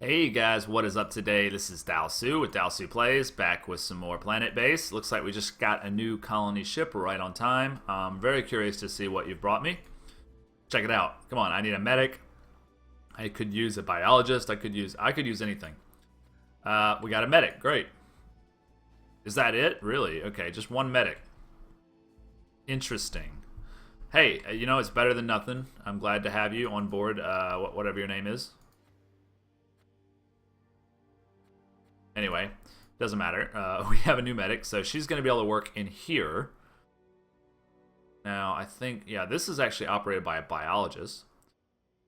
Hey guys, what is up today? This is Dalsu with Dalsu Plays, back with some more Planetbase. Looks like we just got a new colony ship right on time. I'm very curious to see what you've brought me. Check it out. Come on, I need a medic. I could use a biologist. I could use anything. We got a medic. Great. Is that it? Really? Okay, just one medic. Interesting. Hey, it's better than nothing. I'm glad to have you on board. Whatever your name is. Anyway, doesn't matter. We have a new medic, so she's going to be able to work in here. Now, I think, yeah, this is actually operated by a biologist.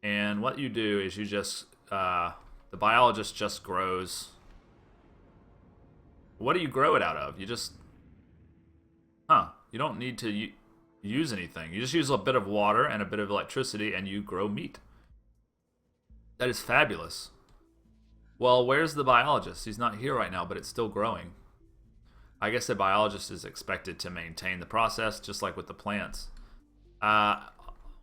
And what you do is you just, the biologist just grows. What do you grow it out of? You just, you don't need to use anything. You just use a bit of water and a bit of electricity and you grow meat. That is fabulous. Well, where's the biologist? He's not here right now, but it's still growing. I guess the biologist is expected to maintain the process, just like with the plants. On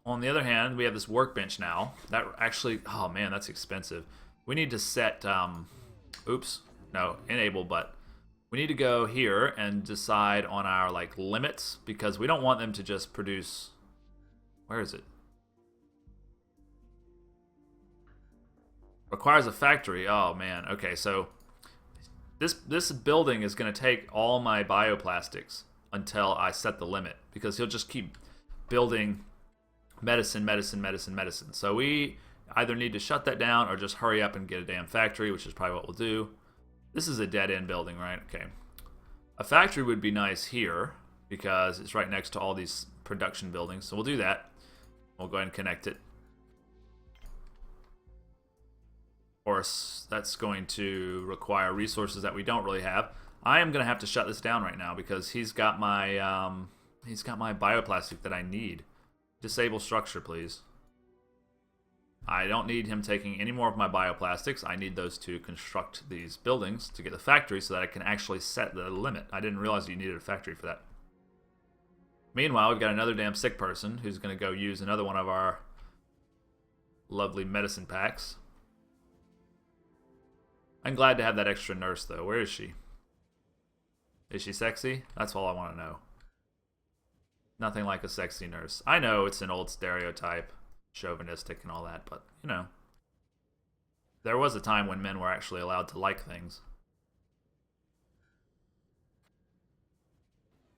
the other hand, we have this workbench now. That actually, oh man, that's expensive. We need to set, enable, but we need to go here and decide on our limits because we don't want them to just produce, where is it? Requires a factory. Oh man. Okay, so this building is going to take all my bioplastics until I set the limit because he'll just keep building medicine. So we either need to shut that down or just hurry up and get a damn factory, which is probably what we'll do. This is a dead-end building, right? Okay. A factory would be nice here because it's right next to all these production buildings. So we'll do that. We'll go ahead and connect it. Of course, that's going to require resources that we don't really have. I am going to have to shut this down right now because he's got my bioplastic that I need. Disable structure, please. I don't need him taking any more of my bioplastics. I need those to construct these buildings to get the factory so that I can actually set the limit. I didn't realize you needed a factory for that. Meanwhile, we've got another damn sick person who's going to go use another one of our lovely medicine packs. I'm glad to have that extra nurse, though. Where is she? Is she sexy? That's all I want to know. Nothing like a sexy nurse. I know it's an old stereotype, chauvinistic and all that, but, there was a time when men were actually allowed to like things.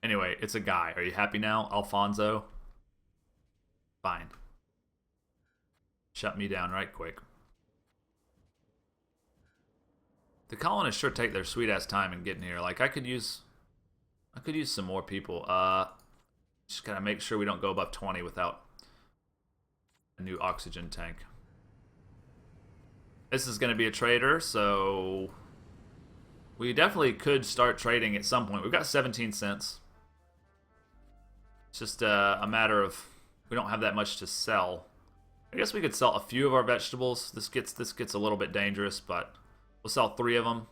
Anyway, it's a guy. Are you happy now, Alfonso? Fine. Shut me down right quick. The colonists sure take their sweet ass time in getting here. I could use some more people. Just gotta make sure we don't go above 20 without a new oxygen tank. This is gonna be a trader, so we definitely could start trading at some point. We've got 17 cents. It's just a matter of we don't have that much to sell. I guess we could sell a few of our vegetables. This gets a little bit dangerous, but we'll sell 3 of them.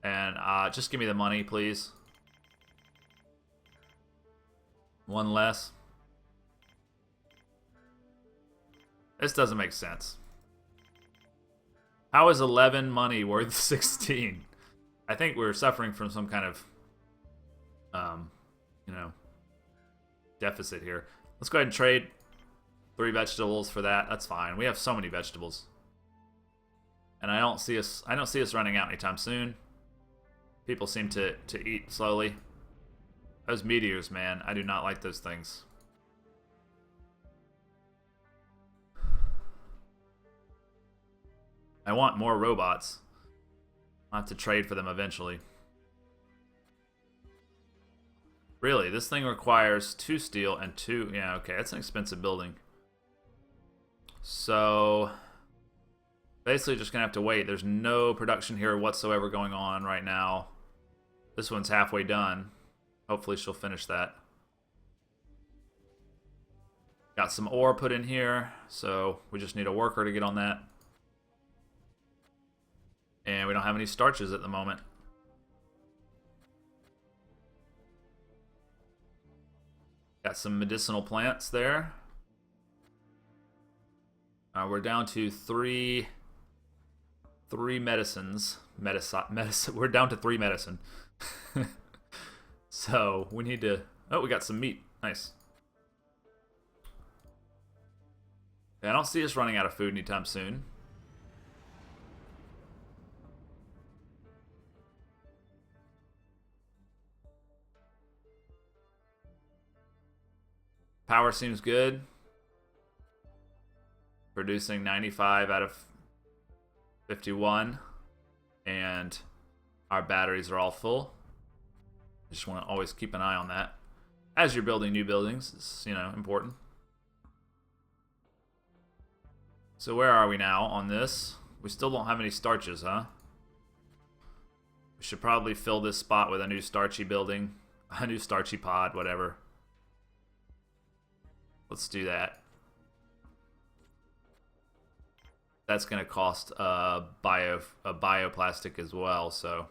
And just give me the money, please. One less. This doesn't make sense. How is 11 money worth 16? I think we're suffering from some kind of, deficit here. Let's go ahead and trade 3 vegetables for that. That's fine. We have so many vegetables. And I don't see us running out anytime soon. People seem to eat slowly. Those meteors, man, I do not like those things. I want more robots. I'll have to trade for them eventually. Really, this thing requires 2 steel and 2... Yeah, okay, that's an expensive building. So basically just gonna have to wait. There's no production here whatsoever going on right now. This one's halfway done. Hopefully she'll finish that. Got some ore put in here, so we just need a worker to get on that. And we don't have any starches at the moment. Got some medicinal plants there. We're down to 3 3 medicines. Medicine. We're down to 3 medicine. So we need to... Oh, we got some meat. Nice. Yeah, I don't see us running out of food anytime soon. Power seems good. Producing 95 out of 51. And our batteries are all full. Just want to always keep an eye on that. As you're building new buildings, it's, you know, important. So where are we now on this? We still don't have any starches, huh? We should probably fill this spot with a new starchy building. A new starchy pod, whatever. Let's do that. That's going to cost a bioplastic as well, so...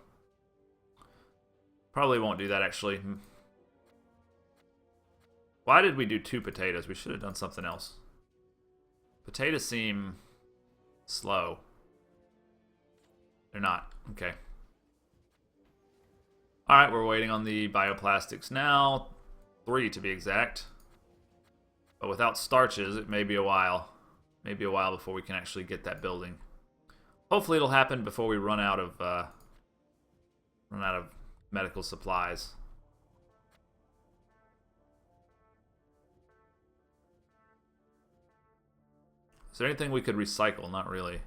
Probably won't do that, actually. Why did we do 2 potatoes? We should have done something else. Potatoes seem slow. They're not. Okay. Alright, we're waiting on the bioplastics now. 3 to be exact. But without starches, it may be a while. Maybe a while before we can actually get that building. Hopefully it'll happen before we run out of medical supplies. Is there anything we could recycle? Not really.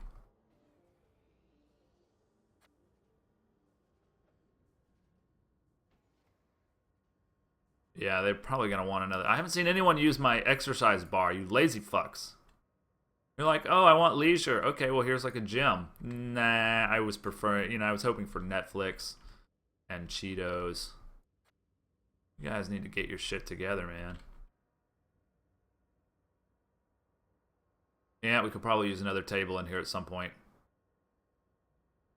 Yeah, they're probably going to want another. I haven't seen anyone use my exercise bar, you lazy fucks. You're like, oh, I want leisure. Okay, well, here's like a gym. Nah, I was preferring, you know, I was hoping for Netflix and Cheetos. You guys need to get your shit together, man. Yeah, we could probably use another table in here at some point.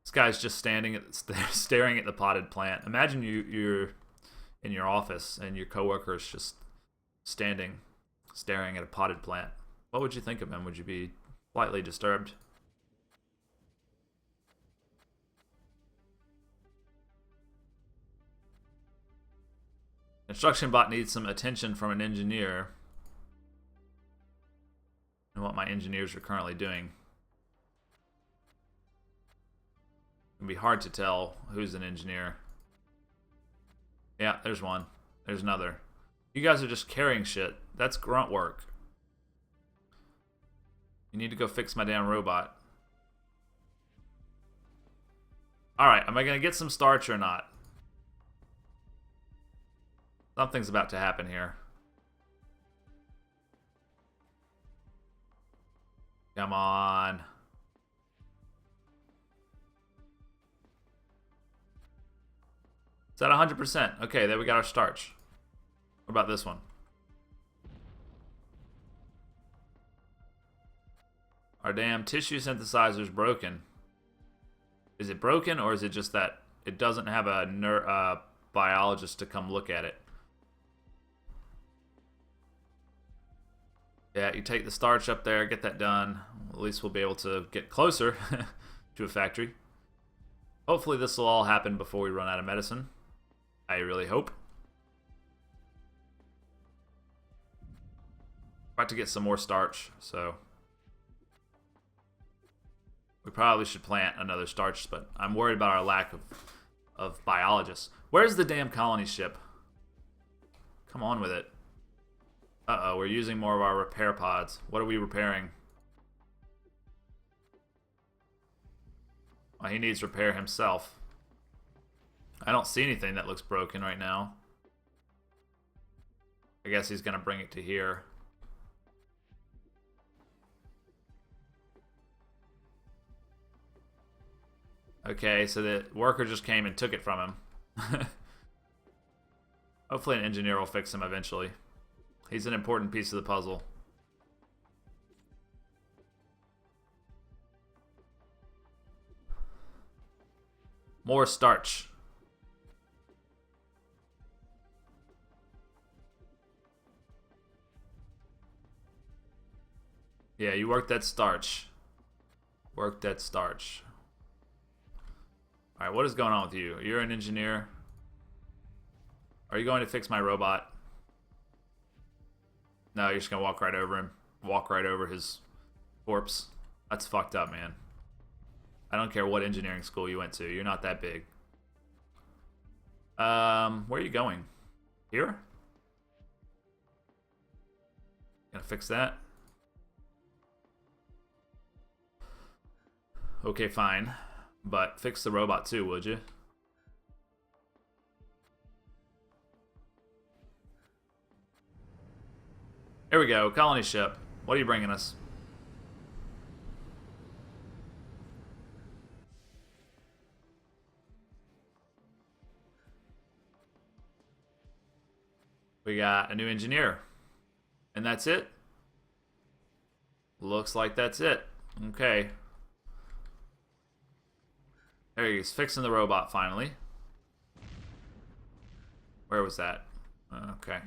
This guy's just staring at the potted plant. Imagine you're in your office and your coworker is just staring at a potted plant. What would you think of him? Would you be slightly disturbed? Construction bot needs some attention from an engineer. And what my engineers are currently doing. It can be hard to tell who's an engineer. Yeah, there's one. There's another. You guys are just carrying shit. That's grunt work. You need to go fix my damn robot. Alright, am I going to get some starch or not? Something's about to happen here. Come on. It's at 100%. Okay, there we got our starch. What about this one? Our damn tissue synthesizer's broken. Is it broken, or is it just that it doesn't have a biologist to come look at it? Yeah, you take the starch up there, get that done. At least we'll be able to get closer to a factory. Hopefully this will all happen before we run out of medicine. I really hope. About to get some more starch, so... We probably should plant another starch, but I'm worried about our lack of biologists. Where's the damn colony ship? Come on with it. Uh-oh, we're using more of our repair pods. What are we repairing? Well, he needs repair himself. I don't see anything that looks broken right now. I guess he's going to bring it to here. Okay, so the worker just came and took it from him. Hopefully an engineer will fix him eventually. He's an important piece of the puzzle. More starch. Yeah, you work that starch. Work that starch. Alright, what is going on with you? You're an engineer. Are you going to fix my robot? No, you're just gonna walk right over him. Walk right over his corpse. That's fucked up, man. I don't care what engineering school you went to. You're not that big. Where are you going? Here? Gonna fix that? Okay, fine. But fix the robot too, would you? Here we go. Colony ship. What are you bringing us? We got a new engineer. And that's it? Looks like that's it. Okay. There he is, fixing the robot finally. Where was that? Okay.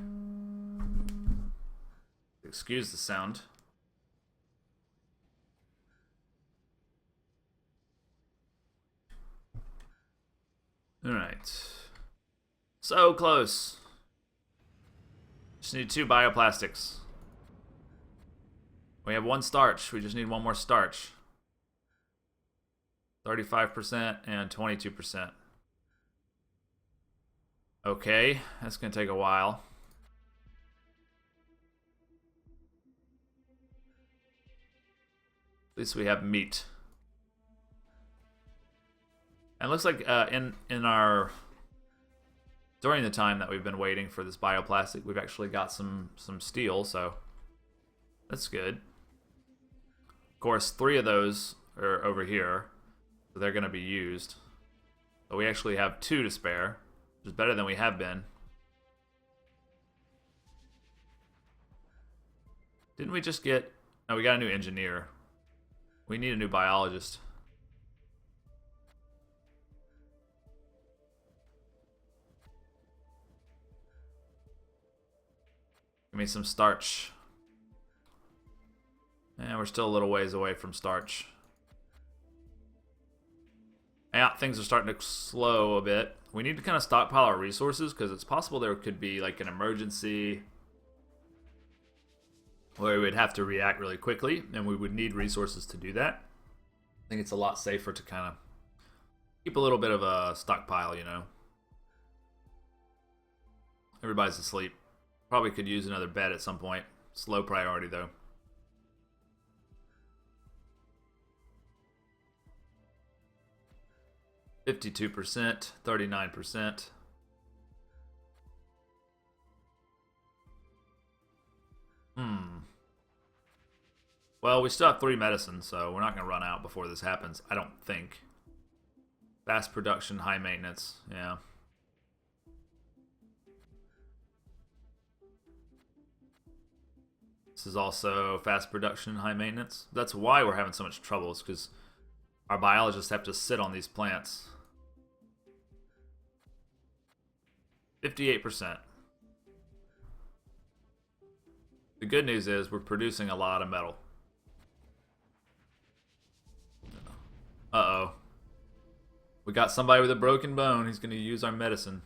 Excuse the sound. Alright. So close. Just need 2 bioplastics. We have 1 starch. We just need 1 more starch. 35% and 22%. Okay, that's going to take a while. At least we have meat. And it looks like in our during the time that we've been waiting for this bioplastic, we've actually got some steel, so that's good. Of course, 3 of those are over here, so they're going to be used. But we actually have 2 to spare, which is better than we have been. Didn't we just get... No, we got a new engineer. We need a new biologist. Give me some starch. And we're still a little ways away from starch. Yeah, things are starting to slow a bit. We need to kind of stockpile our resources because it's possible there could be like an emergency where we'd have to react really quickly and we would need resources to do that. I think it's a lot safer to kind of keep a little bit of a stockpile, you know. Everybody's asleep. Probably could use another bed at some point. Slow priority though. %, 39%. Well, we still have 3 medicines, so we're not going to run out before this happens, I don't think. Fast production, high maintenance, yeah. This is also fast production, high maintenance. That's why we're having so much trouble, is because our biologists have to sit on these plants. 58%. The good news is we're producing a lot of metal. Uh-oh. We got somebody with a broken bone. He's going to use our medicine.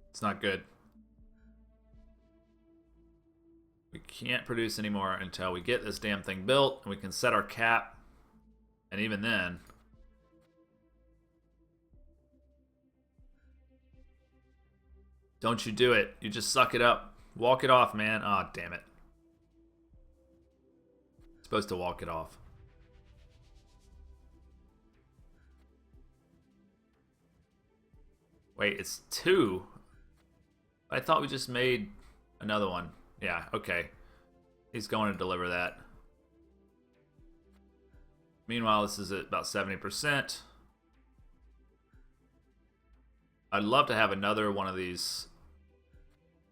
It's not good. We can't produce anymore until we get this damn thing built and we can set our cap. And even then... Don't you do it. You just suck it up. Walk it off, man. Aw, oh, damn it. Supposed to walk it off. Wait, it's 2. I thought we just made another one. Yeah, okay. He's going to deliver that. Meanwhile, this is at about 70%. I'd love to have another one of these,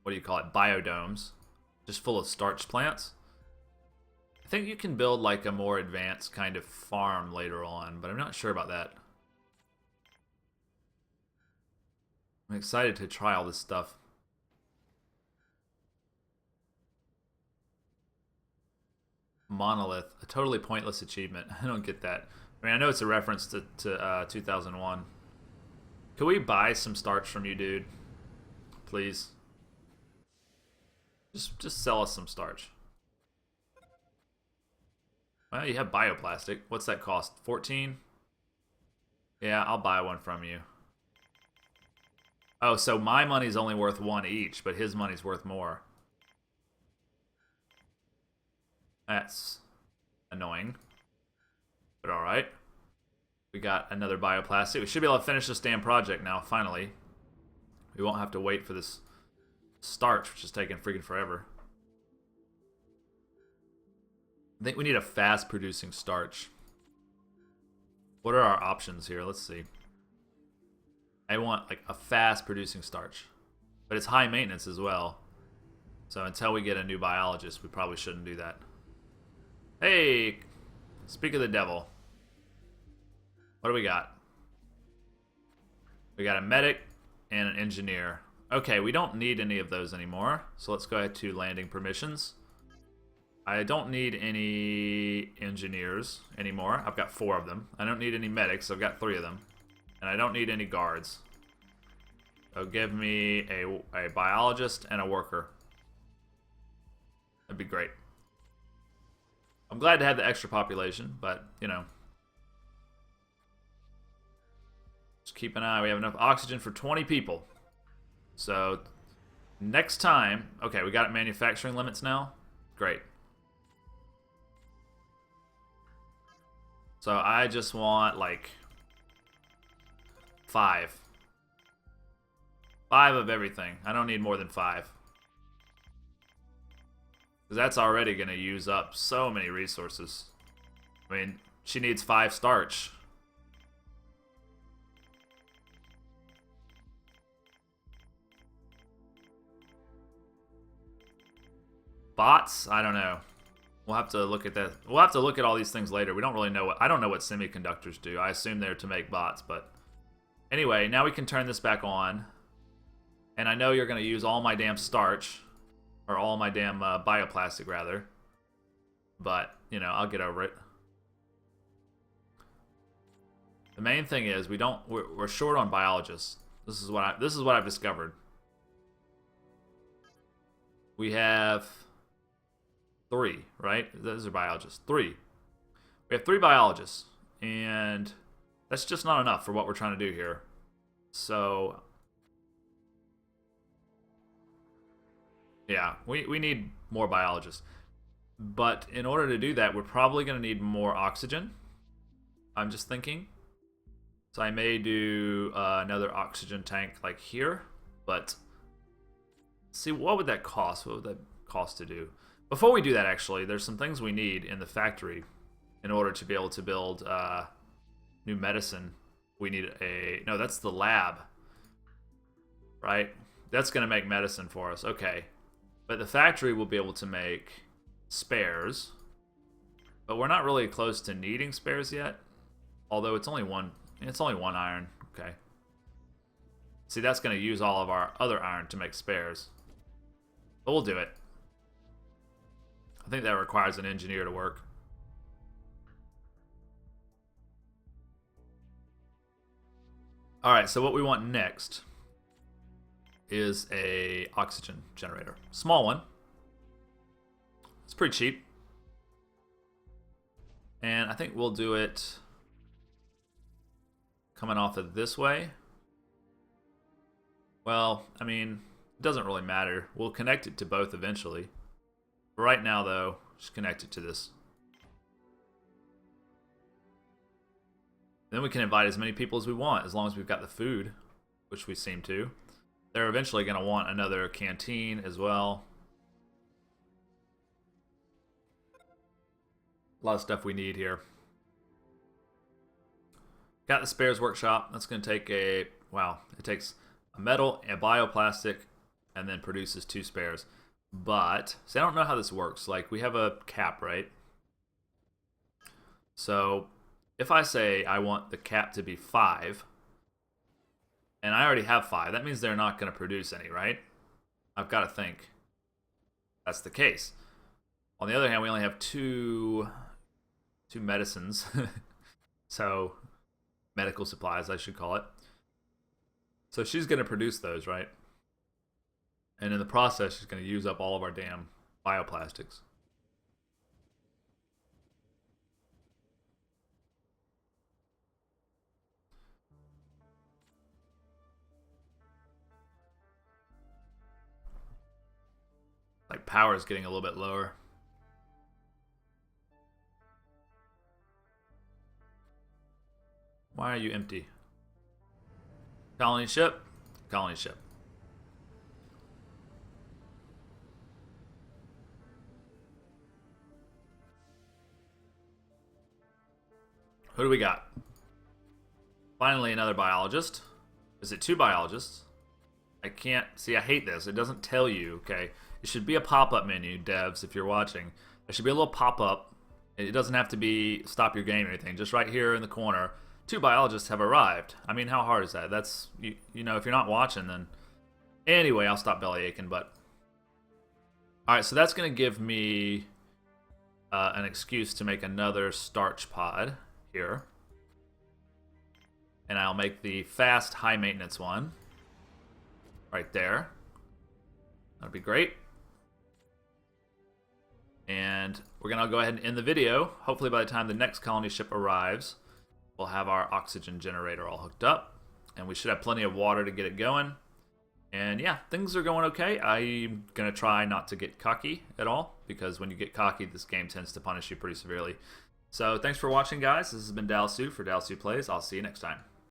what do you call it, biodomes, just full of starch plants. I think you can build like a more advanced kind of farm later on, but I'm not sure about that. I'm excited to try all this stuff. Monolith, a totally pointless achievement. I don't get that. I mean, I know it's a reference to 2001. Can we buy some starch from you, dude? Please. Just sell us some starch. Well, you have bioplastic. What's that cost? 14? Yeah, I'll buy one from you. Oh, so my money's only worth 1 each, but his money's worth more. That's annoying. But alright. We got another bioplastic. We should be able to finish this damn project now, finally. We won't have to wait for this starch, which is taking freaking forever. I think we need a fast-producing starch. What are our options here? Let's see. I want like a fast-producing starch. But it's high maintenance as well. So until we get a new biologist, we probably shouldn't do that. Hey! Speak of the devil. What do we got? We got a medic and an engineer. Okay, we don't need any of those anymore. So let's go ahead to landing permissions. I don't need any engineers anymore. I've got 4 of them. I don't need any medics. I've got 3 of them. And I don't need any guards. So give me a biologist and a worker. That'd be great. I'm glad to have the extra population, but, you know. Just keep an eye. We have enough oxygen for 20 people. So, next time... Okay, we got manufacturing limits now. Great. So, I just want, like... 5. 5 of everything. I don't need more than 5. Because that's already going to use up so many resources. I mean, she needs 5 starch. Bots? I don't know. We'll have to look at that. We'll have to look at all these things later. We don't really know what... I don't know what semiconductors do. I assume they're to make bots, but... Anyway, now we can turn this back on. And I know you're going to use all my damn starch. Or all my damn bioplastic, rather. But, you know, I'll get over it. The main thing is we're short on biologists. This is what I've discovered. We have 3, right? Those are biologists. 3. We have 3 biologists, and that's just not enough for what we're trying to do here. So, yeah, we need more biologists. But in order to do that, we're probably going to need more oxygen. I'm just thinking. So I may do another oxygen tank like here, but see, what would that cost? What would that cost to do? Before we do that, actually, there's some things we need in the factory in order to be able to build new medicine. We need no, that's the lab, right? That's going to make medicine for us. Okay. But the factory will be able to make spares, but we're not really close to needing spares yet. Although it's only one iron. Okay. See, that's going to use all of our other iron to make spares. But we'll do it. I think that requires an engineer to work. Alright, so what we want next is a oxygen generator. Small one. It's pretty cheap. And I think we'll do it coming off of this way. Well, I mean, it doesn't really matter. We'll connect it to both eventually. But right now, though, just connect it to this. Then we can invite as many people as we want, as long as we've got the food, which we seem to. They're eventually going to want another canteen as well. A lot of stuff we need here. Got the spares workshop. That's going to take a... Wow. It takes a metal, a bioplastic, and then produces 2 spares. But, see, I don't know how this works. Like, we have a cap, right? So, if I say I want the cap to be 5, and I already have 5, that means they're not going to produce any, right? I've got to think that's the case. On the other hand, we only have two medicines. So, medical supplies, I should call it. So she's going to produce those, right? And in the process, she's going to use up all of our damn bioplastics. Like, power is getting a little bit lower. Why are you empty? Colony ship? Colony ship. Who do we got? Finally, another biologist. Is it 2 biologists? I can't... See, I hate this. It doesn't tell you, okay? It should be a pop-up menu, devs, if you're watching. There should be a little pop-up. It doesn't have to be stop your game or anything. Just right here in the corner, 2 biologists have arrived. I mean, how hard is that? That's, you know, if you're not watching, then... Anyway, I'll stop belly aching, but... Alright, so that's going to give me an excuse to make another starch pod here. And I'll make the fast, high-maintenance one. Right there. That'd be great. And we're going to go ahead and end the video. Hopefully by the time the next colony ship arrives, we'll have our oxygen generator all hooked up. And we should have plenty of water to get it going. And yeah, things are going okay. I'm going to try not to get cocky at all, because when you get cocky, this game tends to punish you pretty severely. So thanks for watching, guys. This has been Dalsu for Dalsu Plays. I'll see you next time.